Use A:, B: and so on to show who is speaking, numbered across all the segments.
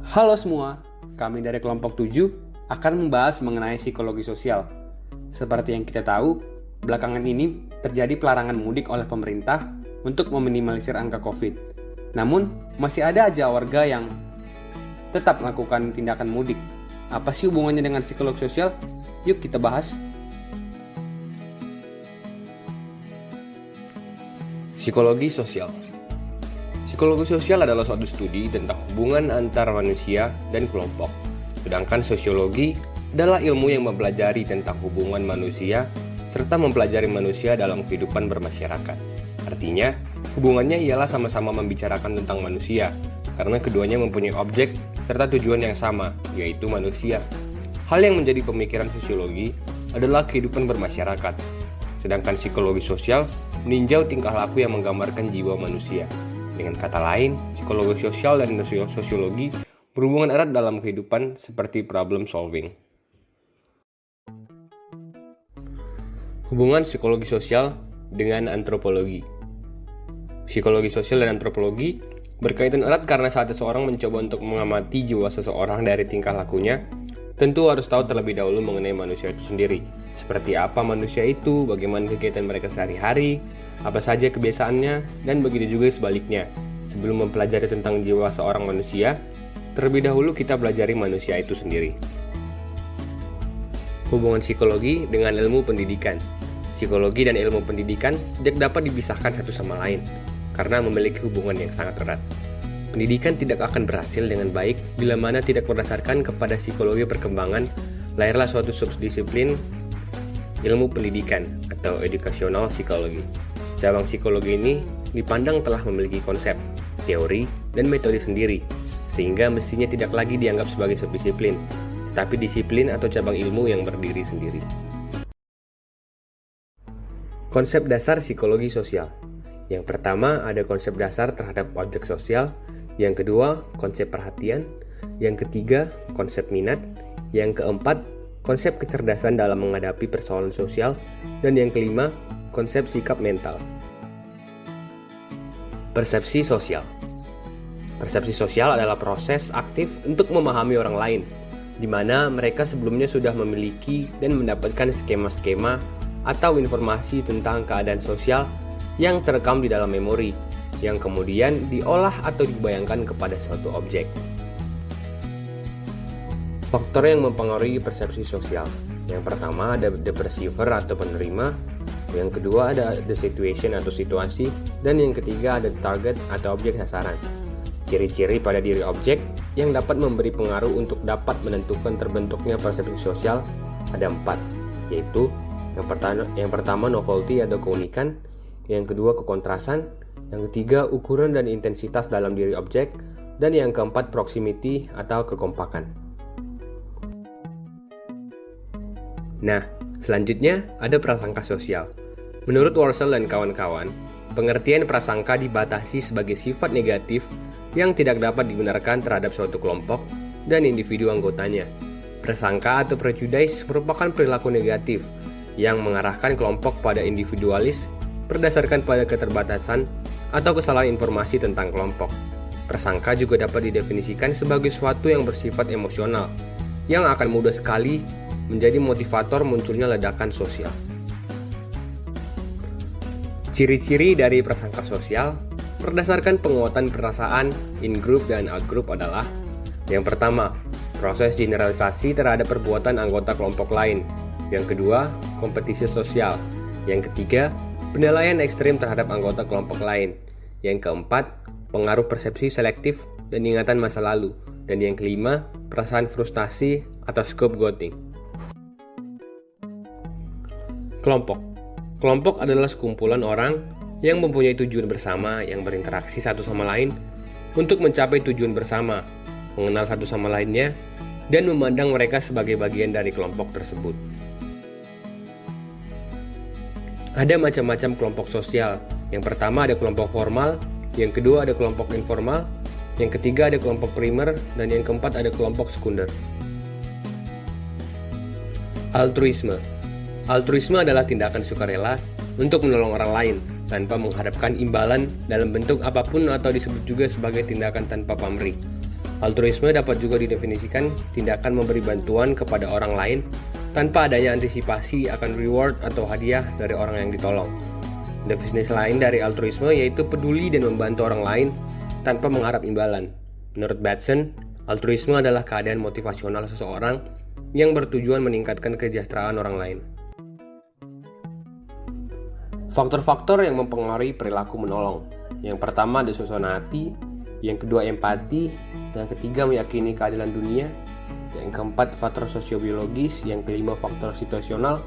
A: Halo semua, kami dari kelompok 7 akan membahas mengenai psikologi sosial. Seperti yang kita tahu, belakangan ini terjadi pelarangan mudik oleh pemerintah untuk meminimalisir angka COVID. Namun, masih ada aja warga yang tetap melakukan tindakan mudik. Apa sih hubungannya dengan psikologi sosial? Yuk kita bahas.
B: Psikologi sosial. Psikologi sosial adalah suatu studi tentang hubungan antar manusia dan kelompok. Sedangkan sosiologi adalah ilmu yang mempelajari tentang hubungan manusia serta mempelajari manusia dalam kehidupan bermasyarakat. Artinya, hubungannya ialah sama-sama membicarakan tentang manusia, karena keduanya mempunyai objek serta tujuan yang sama, yaitu manusia. Hal yang menjadi pemikiran sosiologi adalah kehidupan bermasyarakat. Sedangkan psikologi sosial meninjau tingkah laku yang menggambarkan jiwa manusia. Dengan kata lain, psikologi sosial dan sosiologi berhubungan erat dalam kehidupan seperti problem solving. Hubungan psikologi sosial dengan antropologi. Psikologi sosial dan antropologi berkaitan erat karena saat seseorang mencoba untuk mengamati jiwa seseorang dari tingkah lakunya, tentu harus tahu terlebih dahulu mengenai manusia itu sendiri. Seperti apa manusia itu, bagaimana kegiatan mereka sehari-hari, apa saja kebiasaannya, dan begitu juga sebaliknya. Sebelum mempelajari tentang jiwa seorang manusia, terlebih dahulu kita pelajari manusia itu sendiri. Hubungan psikologi dengan ilmu pendidikan. Psikologi dan ilmu pendidikan tidak dapat dipisahkan satu sama lain, karena memiliki hubungan yang sangat erat. Pendidikan tidak akan berhasil dengan baik bila mana tidak berdasarkan kepada psikologi perkembangan. Lahirlah suatu subdisiplin ilmu pendidikan atau educational psychology. Cabang psikologi ini dipandang telah memiliki konsep, teori, dan metode sendiri, sehingga mestinya tidak lagi dianggap sebagai subdisiplin, tetapi disiplin atau cabang ilmu yang berdiri sendiri. Konsep dasar psikologi sosial. Yang pertama ada konsep dasar terhadap objek sosial, yang kedua konsep perhatian, yang ketiga konsep minat, yang keempat konsep kecerdasan dalam menghadapi persoalan sosial, dan yang kelima, konsep sikap mental. Persepsi sosial. Persepsi sosial adalah proses aktif untuk memahami orang lain, di mana mereka sebelumnya sudah memiliki dan mendapatkan skema-skema atau informasi tentang keadaan sosial yang terekam di dalam memori, yang kemudian diolah atau dibayangkan kepada suatu objek. Faktor yang mempengaruhi persepsi sosial. Yang pertama ada the perceiver atau penerima, yang kedua ada the situation atau situasi, dan yang ketiga ada target atau objek sasaran. Ciri-ciri pada diri objek yang dapat memberi pengaruh untuk dapat menentukan terbentuknya persepsi sosial ada 4, yaitu yang pertama novelty atau keunikan, yang kedua kekontrasan, yang ketiga ukuran dan intensitas dalam diri objek, dan yang keempat proximity atau kekompakan. Nah, selanjutnya ada prasangka sosial. Menurut Worcel dan kawan-kawan, pengertian prasangka dibatasi sebagai sifat negatif yang tidak dapat dibenarkan terhadap suatu kelompok dan individu anggotanya. Prasangka atau prejudice merupakan perilaku negatif yang mengarahkan kelompok pada individualis berdasarkan pada keterbatasan atau kesalahan informasi tentang kelompok. Prasangka juga dapat didefinisikan sebagai sesuatu yang bersifat emosional, yang akan mudah sekali menjadi motivator munculnya ledakan sosial. Ciri-ciri dari prasangka sosial berdasarkan penguatan perasaan in-group dan out-group adalah: yang pertama, proses generalisasi terhadap perbuatan anggota kelompok lain. Yang kedua, kompetisi sosial. Yang ketiga, penilaian ekstrim terhadap anggota kelompok lain. Yang keempat, pengaruh persepsi selektif dan ingatan masa lalu. Dan yang kelima, perasaan frustasi atau scapegoating. Kelompok. Kelompok adalah sekumpulan orang yang mempunyai tujuan bersama yang berinteraksi satu sama lain untuk mencapai tujuan bersama, mengenal satu sama lainnya, dan memandang mereka sebagai bagian dari kelompok tersebut. Ada macam-macam kelompok sosial. Yang pertama ada kelompok formal, yang kedua ada kelompok informal, yang ketiga ada kelompok primer, dan yang keempat ada kelompok sekunder. Altruisme. Altruisme adalah tindakan sukarela untuk menolong orang lain tanpa mengharapkan imbalan dalam bentuk apapun atau disebut juga sebagai tindakan tanpa pamrih. Altruisme dapat juga didefinisikan tindakan memberi bantuan kepada orang lain tanpa adanya antisipasi akan reward atau hadiah dari orang yang ditolong. Definisi lain dari altruisme yaitu peduli dan membantu orang lain tanpa mengharap imbalan. Menurut Batson, altruisme adalah keadaan motivasional seseorang yang bertujuan meningkatkan kesejahteraan orang lain. Faktor-faktor yang mempengaruhi perilaku menolong. Yang pertama ada suasana hati, yang kedua empati, yang ketiga meyakini keadilan dunia, yang keempat faktor sosiobiologis, yang kelima faktor situasional,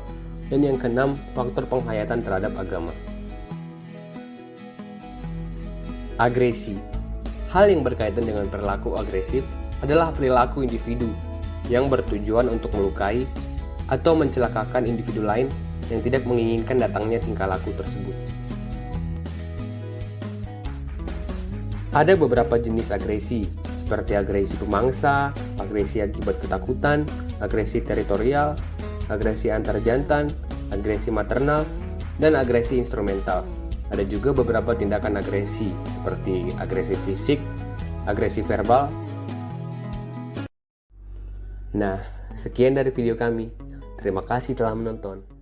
B: dan yang keenam faktor penghayatan terhadap agama. Agresi. Hal yang berkaitan dengan perilaku agresif adalah perilaku individu yang bertujuan untuk melukai atau mencelakakan individu lain yang tidak menginginkan datangnya tingkah laku tersebut. Ada beberapa jenis agresi, seperti agresi pemangsa, agresi akibat ketakutan, agresi teritorial, agresi antar jantan, agresi maternal, dan agresi instrumental. Ada juga beberapa tindakan agresi, seperti agresi fisik, agresi verbal. Nah, sekian dari video kami. Terima kasih telah menonton.